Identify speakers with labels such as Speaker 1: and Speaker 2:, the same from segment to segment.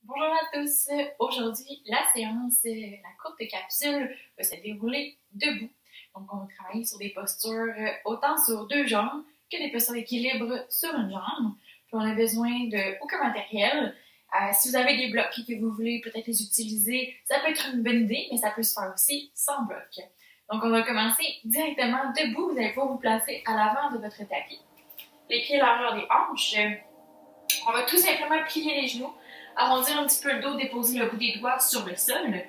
Speaker 1: Bonjour à tous! Aujourd'hui, la séance, la courte capsule va se dérouler debout. Donc, on va travailler sur des postures autant sur deux jambes que des postures d'équilibre sur une jambe. Puis, on a besoin d'aucun matériel. Si vous avez des blocs et que vous voulez peut-être les utiliser, ça peut être une bonne idée, mais ça peut se faire aussi sans bloc. Donc, on va commencer directement debout. Vous allez pouvoir vous placer à l'avant de votre tapis. Les pieds à largeur des hanches. On va tout simplement plier les genoux, arrondir un petit peu le dos, déposer le bout des doigts sur le sol.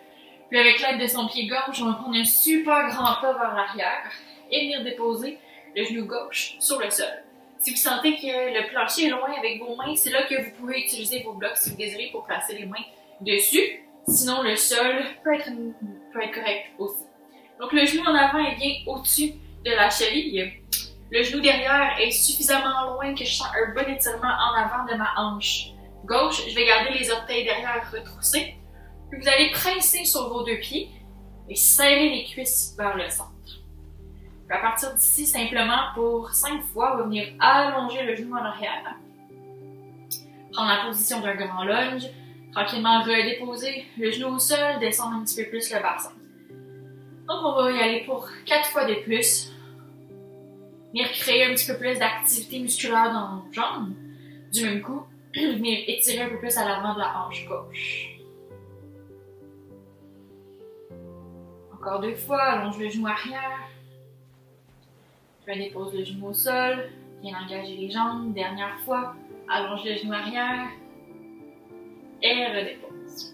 Speaker 1: Puis avec l'aide de son pied gauche, on va prendre un super grand pas vers l'arrière et venir déposer le genou gauche sur le sol. Si vous sentez que le plancher est loin avec vos mains, c'est là que vous pouvez utiliser vos blocs si vous désirez pour placer les mains dessus. Sinon, le sol peut être correct aussi. Donc le genou en avant est bien au-dessus de la cheville. Le genou derrière est suffisamment loin que je sens un bon étirement en avant de ma hanche gauche. Je vais garder les orteils derrière retroussés. Puis vous allez presser sur vos deux pieds et serrer les cuisses vers le centre. Puis à partir d'ici, simplement pour 5 fois, on va venir allonger le genou en arrière. Prendre la position d'un grand lunge. Tranquillement redéposer le genou au sol, descendre un petit peu plus le bassin. Donc on va y aller pour 4 fois de plus. Venir créer un petit peu plus d'activité musculaire dans nos jambes. Du même coup, venir étirer un peu plus à l'avant de la hanche gauche. Encore 2 fois, allonge le genou arrière. Je dépose le genou au sol. Bien engager les jambes. Dernière fois, allonge le genou arrière. Et redépose.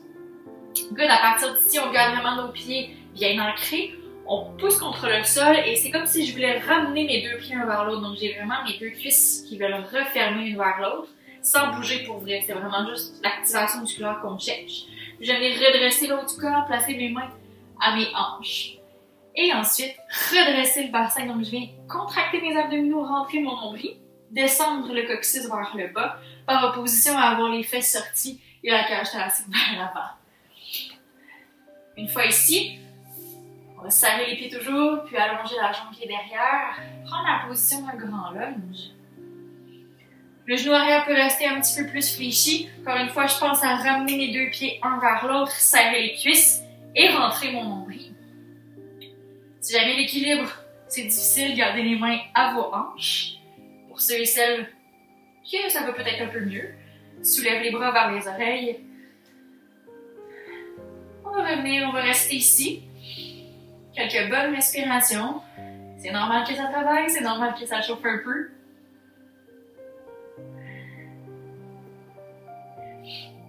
Speaker 1: Good, à partir d'ici, on garde vraiment nos pieds bien ancrés. On pousse contre le sol et c'est comme si je voulais ramener mes deux pieds un vers l'autre. Donc j'ai vraiment mes deux cuisses qui veulent refermer une vers l'autre sans bouger pour vrai. C'est vraiment juste l'activation musculaire qu'on cherche. Je vais redresser l'autre corps, placer mes mains à mes hanches. Et ensuite, redresser le bassin. Donc je viens contracter mes abdominaux, rentrer mon nombril, descendre le coccyx vers le bas par opposition à avoir les fesses sorties et la cage thoracique vers l'avant. Une fois ici, on va serrer les pieds toujours, puis allonger la jambe qui est derrière. Prendre la position d'un grand lunge. Le genou arrière peut rester un petit peu plus fléchi. Encore une fois, je pense à ramener mes deux pieds un vers l'autre, serrer les cuisses et rentrer mon nombril. Si jamais l'équilibre, c'est difficile, gardez les mains à vos hanches. Pour ceux et celles que ça va peut-être un peu mieux, soulève les bras vers les oreilles. On va revenir, on va rester ici. Quelques bonnes respirations. C'est normal que ça travaille, c'est normal que ça chauffe un peu.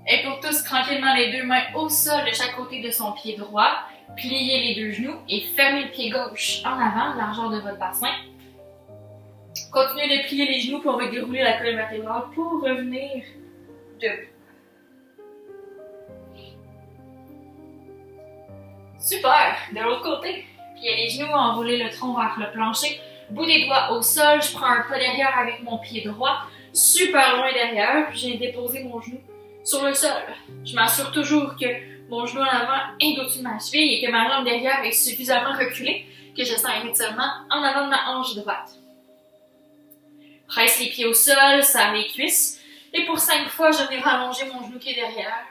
Speaker 1: Et pour tous, tranquillement les deux mains au sol de chaque côté de son pied droit. Pliez les deux genoux et fermez le pied gauche en avant, largeur de votre bassin. Continuez de plier les genoux, puis on va dérouler la colonne vertébrale pour revenir debout. Super! De l'autre côté, pliez les genoux, enroulez le tronc vers le plancher, bout des doigts au sol, je prends un pas derrière avec mon pied droit, super loin derrière, puis je viens déposer mon genou sur le sol. Je m'assure toujours que mon genou en avant est au-dessus de ma cheville et que ma jambe derrière est suffisamment reculée que je sens un étirement en avant de ma hanche droite. Presse les pieds au sol, serre les cuisses, et pour 5 fois, je viens rallonger mon genou qui est derrière,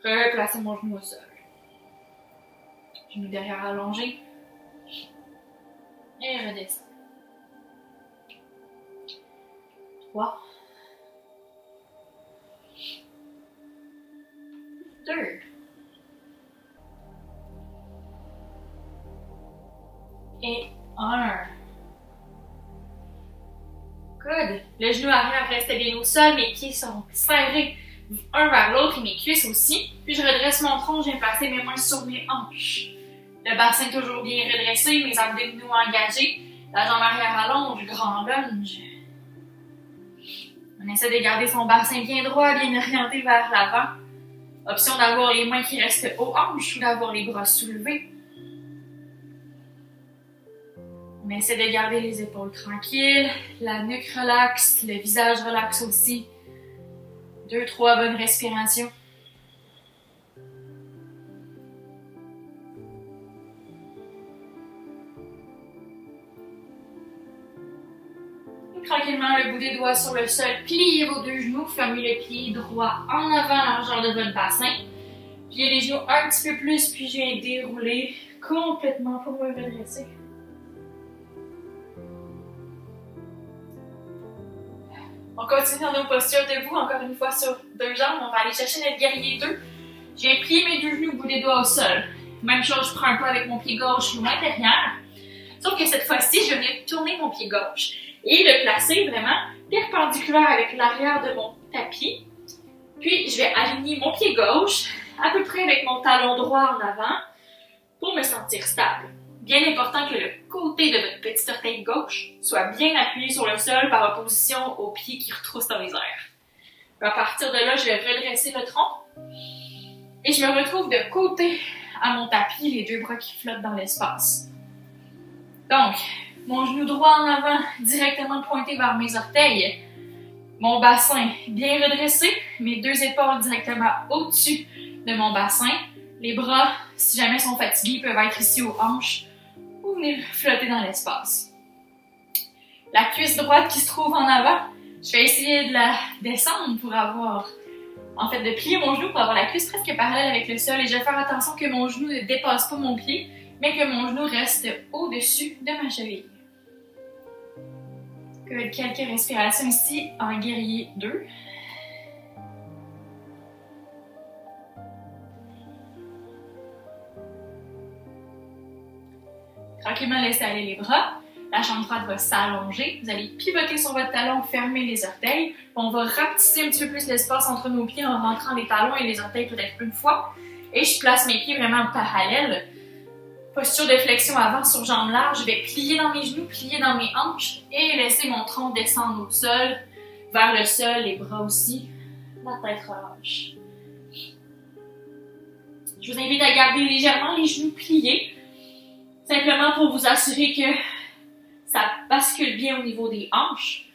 Speaker 1: replacer mon genou au sol. Genou derrière allongé. Et redescend. 3. 2. Et 1. Good. Le genou arrière reste bien au sol, mes pieds sont serrés un vers l'autre et mes cuisses aussi. Puis je redresse mon tronc, je viens placer mes mains sur mes hanches. Le bassin toujours bien redressé, mes abdominaux engagés. La jambe arrière allonge, grand lunge. On essaie de garder son bassin bien droit, bien orienté vers l'avant. Option d'avoir les mains qui restent aux hanches ou d'avoir les bras soulevés. On essaie de garder les épaules tranquilles, la nuque relaxe, le visage relaxe aussi. 2-3 bonnes respirations. Tranquillement, le bout des doigts sur le sol, pliez vos deux genoux, fermez le pied droit en avant, largeur de votre bassin. Pliez les genoux un petit peu plus, puis je viens dérouler complètement pour me redresser. On continue dans nos postures debout, encore une fois sur deux jambes. On va aller chercher notre guerrier 2. Je viens plier mes deux genoux, bout des doigts au sol. Même chose, je prends un pas avec mon pied gauche ou l'intérieur. Sauf que cette fois-ci, je viens tourner mon pied gauche et le placer vraiment perpendiculaire avec l'arrière de mon tapis. Puis, je vais aligner mon pied gauche à peu près avec mon talon droit en avant pour me sentir stable. Bien important que le côté de votre petit orteil gauche soit bien appuyé sur le sol par opposition aux pieds qui retroussent dans les airs. À partir de là, je vais redresser le tronc et je me retrouve de côté à mon tapis, les deux bras qui flottent dans l'espace. Donc, mon genou droit en avant, directement pointé vers mes orteils. Mon bassin bien redressé, mes deux épaules directement au-dessus de mon bassin. Les bras, si jamais sont fatigués, peuvent être ici aux hanches ou venir flotter dans l'espace. La cuisse droite qui se trouve en avant, je vais essayer de la descendre pour avoir, de plier mon genou pour avoir la cuisse presque parallèle avec le sol et je vais faire attention que mon genou ne dépasse pas mon pied, mais que mon genou reste au-dessus de ma cheville. Quelques respirations ici en guerrier 2. Tranquillement, laissez aller les bras. La jambe droite va s'allonger. Vous allez pivoter sur votre talon, fermer les orteils. On va rapetisser un petit peu plus l'espace entre nos pieds en rentrant les talons et les orteils peut-être une fois. Et je place mes pieds vraiment en parallèle. Posture de flexion avant sur jambes larges. Je vais plier dans mes genoux, plier dans mes hanches et laisser mon tronc descendre au sol, vers le sol, les bras aussi. La tête relâche. Je vous invite à garder légèrement les genoux pliés, simplement pour vous assurer que ça bascule bien au niveau des hanches.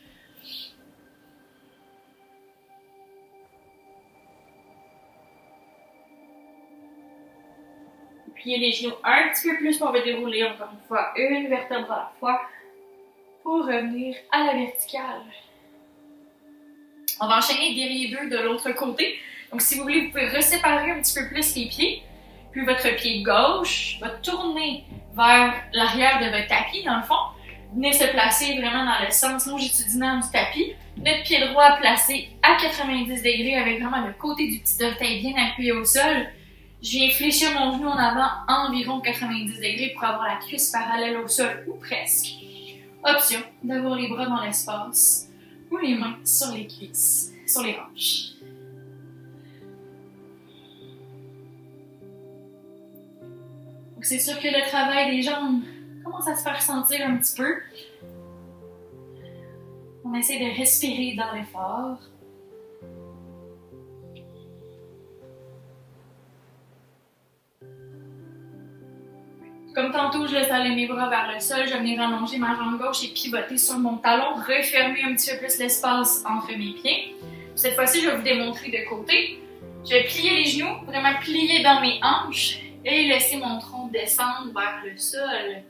Speaker 1: Pliez les genoux un petit peu plus, on va dérouler encore une fois une vertèbre à la fois pour revenir à la verticale. On va enchaîner guerrier 2 de l'autre côté. Donc si vous voulez, vous pouvez reséparer un petit peu plus les pieds. Puis votre pied gauche va tourner vers l'arrière de votre tapis, dans le fond. Venez se placer vraiment dans le sens longitudinal du tapis. Notre pied droit placé à 90 degrés avec vraiment le côté du petit orteil bien appuyé au sol. Je viens fléchir mon genou en avant environ 90 degrés pour avoir la cuisse parallèle au sol ou presque. Option d'avoir les bras dans l'espace ou les mains sur les cuisses, sur les hanches. C'est sûr que le travail des jambes commence à se faire sentir un petit peu. On essaie de respirer dans l'effort. Comme tantôt, je laisse aller mes bras vers le sol, je vais venir allonger ma jambe gauche et pivoter sur mon talon, refermer un petit peu plus l'espace entre mes pieds. Cette fois-ci, je vais vous démontrer de côté. Je vais plier les genoux, vraiment plier dans mes hanches et laisser mon tronc descendre vers le sol.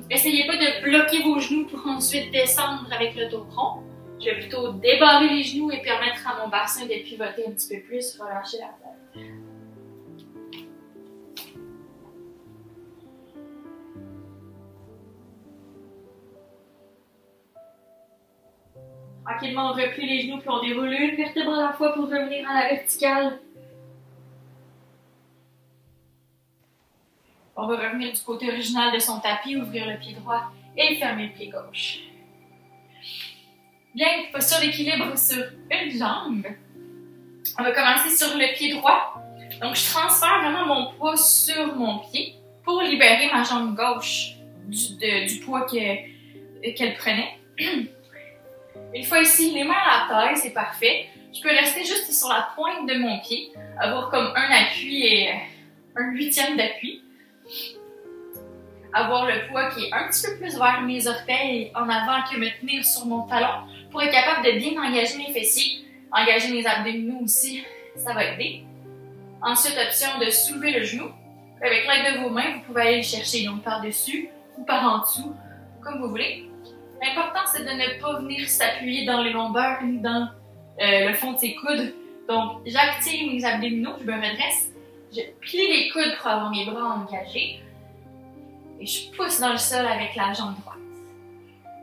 Speaker 1: Essayez pas de bloquer vos genoux pour ensuite descendre avec le dos rond. Je vais plutôt débarrer les genoux et permettre à mon bassin de pivoter un petit peu plus, relâcher la tête. Tranquillement, on replie les genoux puis on déroule une vertèbre à la fois pour revenir à la verticale. On va revenir du côté original de son tapis, ouvrir le pied droit et fermer le pied gauche. Bien, posture d'équilibre sur une jambe. On va commencer sur le pied droit. Donc, je transfère vraiment mon poids sur mon pied pour libérer ma jambe gauche du poids qu'elle prenait. Une fois ici, les mains à la taille, c'est parfait. Je peux rester juste sur la pointe de mon pied, avoir comme un appui et un huitième d'appui. Avoir le poids qui est un petit peu plus vers mes orteils en avant que me tenir sur mon talon pour être capable de bien engager mes fessiers, engager mes abdominaux aussi, ça va aider. Ensuite, option de soulever le genou. Avec l'aide de vos mains, vous pouvez aller le chercher donc par-dessus ou par en dessous, comme vous voulez. L'important, c'est de ne pas venir s'appuyer dans les lombaires ni dans le fond de ses coudes. Donc, j'active mes abdominaux, je me redresse, je plie les coudes pour avoir mes bras engagés et je pousse dans le sol avec la jambe droite.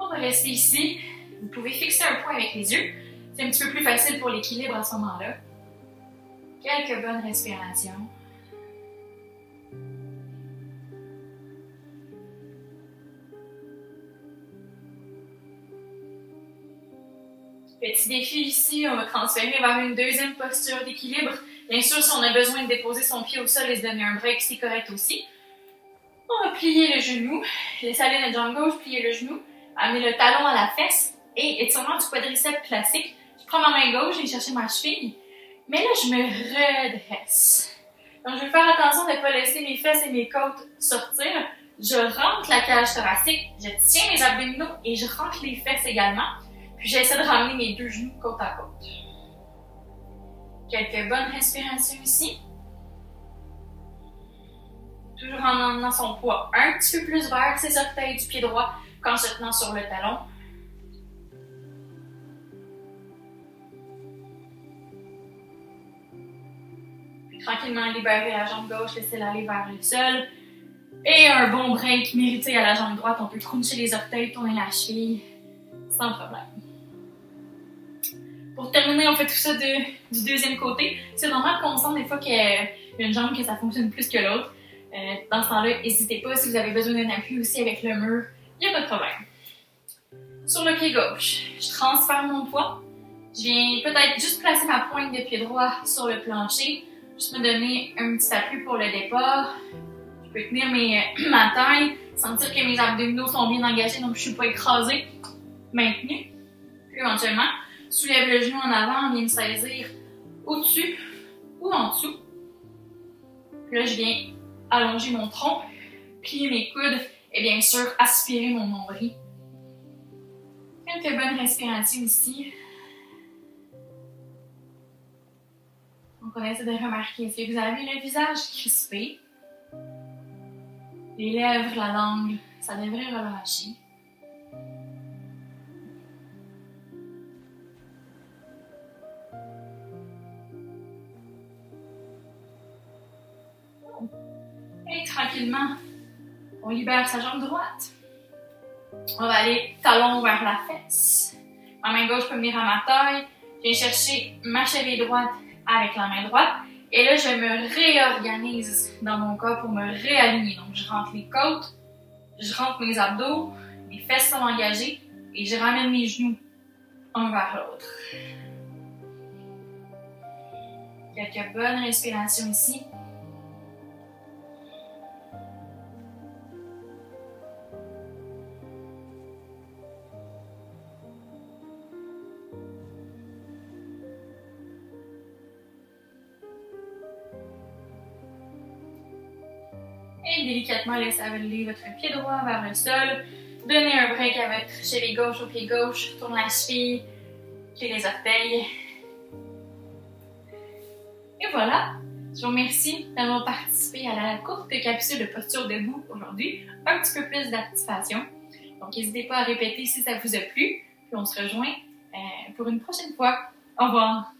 Speaker 1: On va rester ici. Vous pouvez fixer un point avec les yeux. C'est un petit peu plus facile pour l'équilibre à ce moment-là. Quelques bonnes respirations. Petit défi ici, on va transférer vers une deuxième posture d'équilibre. Bien sûr, si on a besoin de déposer son pied au sol et se donner un break, c'est correct aussi. On va plier le genou, laisser aller notre jambe gauche, plier le genou, amener le talon à la fesse et étirement du quadriceps classique. Je prends ma main gauche, je vais chercher ma cheville, mais là, je me redresse. Donc, je vais faire attention de ne pas laisser mes fesses et mes côtes sortir. Je rentre la cage thoracique, je tiens mes abdominaux et je rentre les fesses également. Puis j'essaie de ramener mes deux genoux côte à côte. Quelques bonnes respirations ici. Toujours en emmenant son poids un petit peu plus vers ses orteils du pied droit qu'en se tenant sur le talon. Puis tranquillement libérer la jambe gauche, laissez-la aller vers le sol. Et un bon break mérité à la jambe droite. On peut cruncher les orteils, tourner la cheville sans problème. Pour terminer, on fait tout ça du deuxième côté. C'est normal qu'on sent des fois qu'il y a une jambe que ça fonctionne plus que l'autre. Dans ce temps-là, n'hésitez pas. Si vous avez besoin d'un appui aussi avec le mur, il n'y a pas de problème. Sur le pied gauche, je transfère mon poids. Je viens peut-être juste placer ma pointe de pied droit sur le plancher. Juste me donner un petit appui pour le départ. Je peux tenir ma taille, sentir que mes abdominaux sont bien engagés, donc je ne suis pas écrasée. Maintenu. Puis éventuellement, soulève le genou en avant, vient me saisir au-dessus ou en dessous. Puis là, je viens allonger mon tronc, plier mes coudes et bien sûr aspirer mon nombril. Quelques bonnes respirations ici. Donc on essaie de remarquer si vous avez le visage crispé, les lèvres, la langue, ça devrait relâcher. Et tranquillement, on libère sa jambe droite. On va aller talon vers la fesse. Ma main gauche peut venir à ma taille. Je viens chercher ma cheville droite avec la main droite. Et là, je me réorganise dans mon corps pour me réaligner. Donc, je rentre les côtes, je rentre mes abdos, mes fesses sont engagées et je ramène mes genoux un vers l'autre. Quelques bonnes respirations ici. Et délicatement, laissez aller votre pied droit vers le sol. Donnez un break à votre cheville gauche au pied gauche. Tourne la cheville, plie les orteils. Et voilà. Je vous remercie d'avoir participé à la courte capsule de posture debout aujourd'hui. Un petit peu plus d'activation. Donc, n'hésitez pas à répéter si ça vous a plu. Puis on se rejoint pour une prochaine fois. Au revoir.